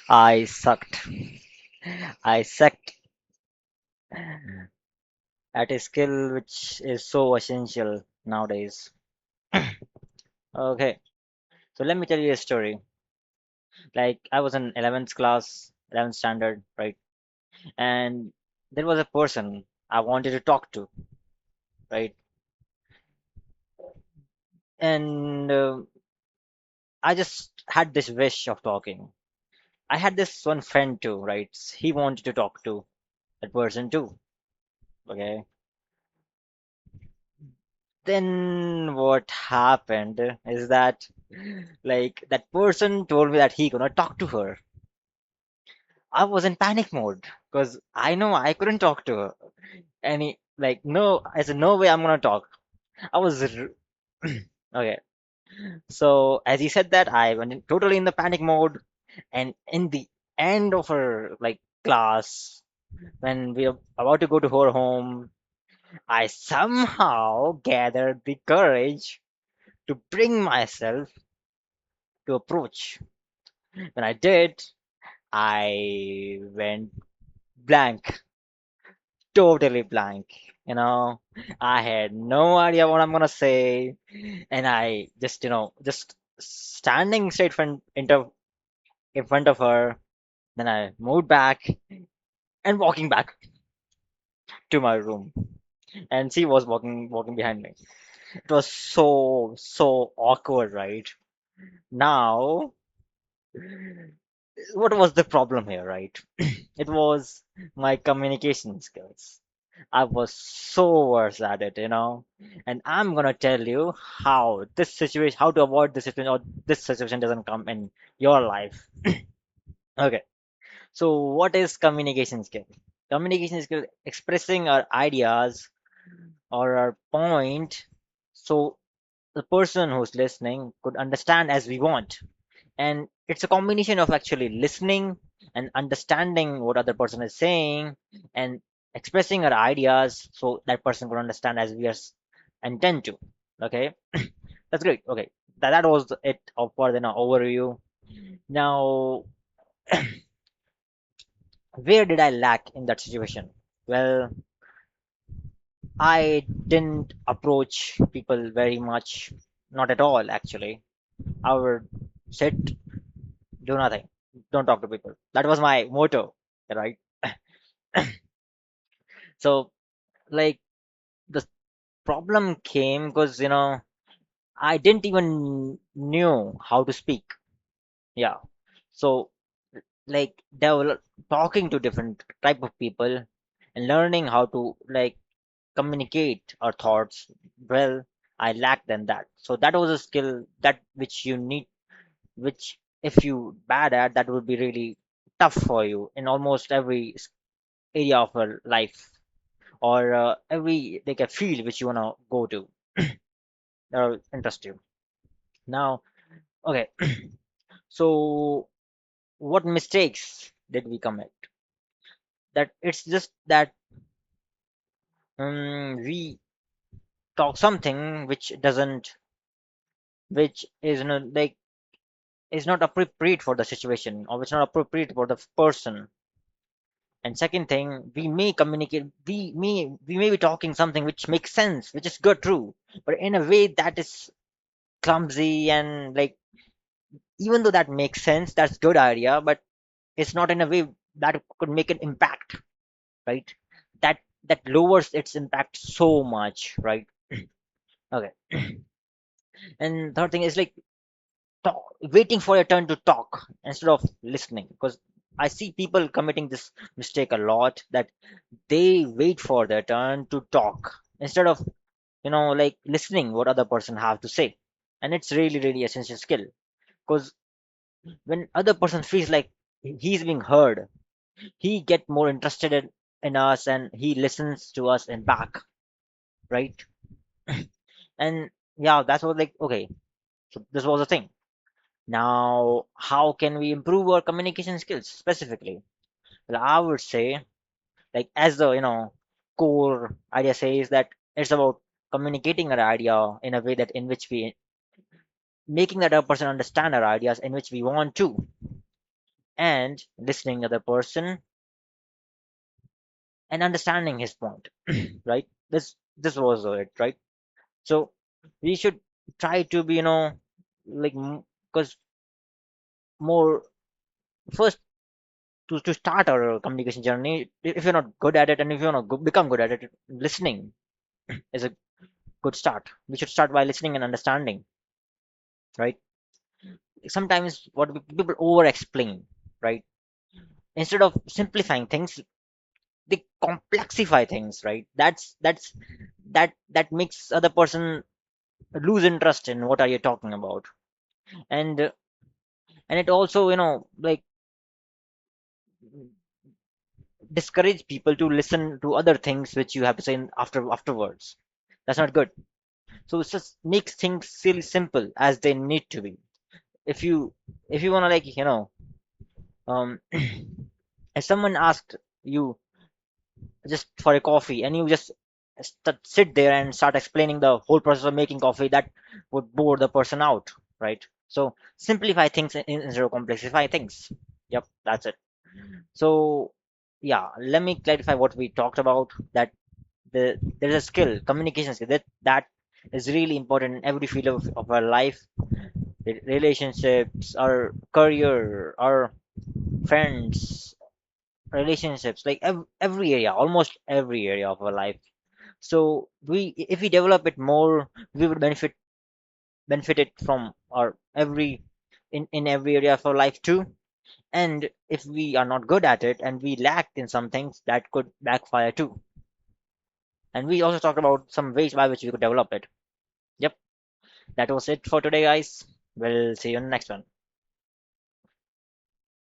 I sucked. I sucked at a skill which is so essential nowadays. Okay, so let me tell you a story. Like I was in 11th class, 11th standard, right? And there was a person I wanted to talk to, right? And I just had this wish of talking. I had this one friend too, right? He wanted to talk to that person too. Okay. Then what happened is that like that person told me that he gonna talk to her. I was in panic mode because I know I couldn't talk to her. And he like no, I said no way I'm gonna talk. I was okay. So as he said that, I went totally in the panic mode, and in the end of her like class, when we were about to go to her home, I somehow gathered the courage to bring myself to approach. When I did, I went blank, totally blank. I had no idea what I'm gonna say, and I just, just standing straight in front of her. Then I moved back and walking back to my room, and she was walking behind me. It was so awkward, right? Now, what was the problem here, right? It was my communication skills. I was so worse at it. And I'm gonna tell you how to avoid this situation, or this situation doesn't come in your life. Okay. So what is communication skill? Communication skill expressing our ideas or our point so the person who's listening could understand as we want. And it's a combination of actually listening and understanding what other person is saying and expressing our ideas so that person could understand as we are intend to. Okay, that's great. Okay, that was it for the overview. Now, where did I lack in that situation? Well, I didn't approach people very much, not at all actually. I would sit, do nothing, don't talk to people. That was my motto, right? So like the problem came because I didn't even knew how to speak. Yeah. So like talking to different type of people and learning how to like communicate our thoughts well, I lacked in that. So that was a skill that which you need, which if you bad at, that would be really tough for you in almost every area of your life, or every like a field which you want to go to or interest you. Now, okay, so what mistakes did we commit? That it's just that we talk something which is not like is not appropriate for the situation, or it's not appropriate for the person. And second thing, we may be talking something which makes sense, which is good, true, but in a way that is clumsy, and like even though that makes sense, that's good idea, but it's not in a way that could make an impact, right? That lowers its impact so much, right? Okay. And third thing is like waiting for your turn to talk instead of listening, because I see people committing this mistake a lot, that they wait for their turn to talk instead of like listening what other person have to say. And it's really really essential skill, because when other person feels like he's being heard, he get more interested in us, and he listens to us in back, right? And yeah, that's what, like, okay, so this was the thing. Now, how can we improve our communication skills specifically? Well, I would say, like, as the core idea says, that it's about communicating our idea in a way that in which we making that other person understand our ideas in which we want to, and listening to the person and understanding his point, right? This was it, right? So we should try to be, like, because more first, to start our communication journey, if you're not good at it, and if you want to become good at it, listening is a good start. We should start by listening and understanding, right? Sometimes what people over explain, right? Instead of simplifying things, they complexify things, right? That makes other person lose interest in what are you talking about. And uh, and it also, like, discourage people to listen to other things which you have to say afterwards. That's not good. So it just makes things still simple as they need to be. If you want to, like, if someone asked you just for a coffee, and you just sit there and start explaining the whole process of making coffee, that would bore the person out, right? So simplify things instead of complexify things. Yep, that's it. So yeah, let me clarify what we talked about. That there's a skill, communication skill, that is really important in every field of our life. Relationships, our career, our friends, relationships, like every area, almost every area of our life. So if we develop it more, we would benefit it from our every in every area of our life too. And if we are not good at it and we lack in some things, that could backfire too. And we also talked about some ways by which we could develop it. Yep, that was it for today, guys. We'll see you in the next one.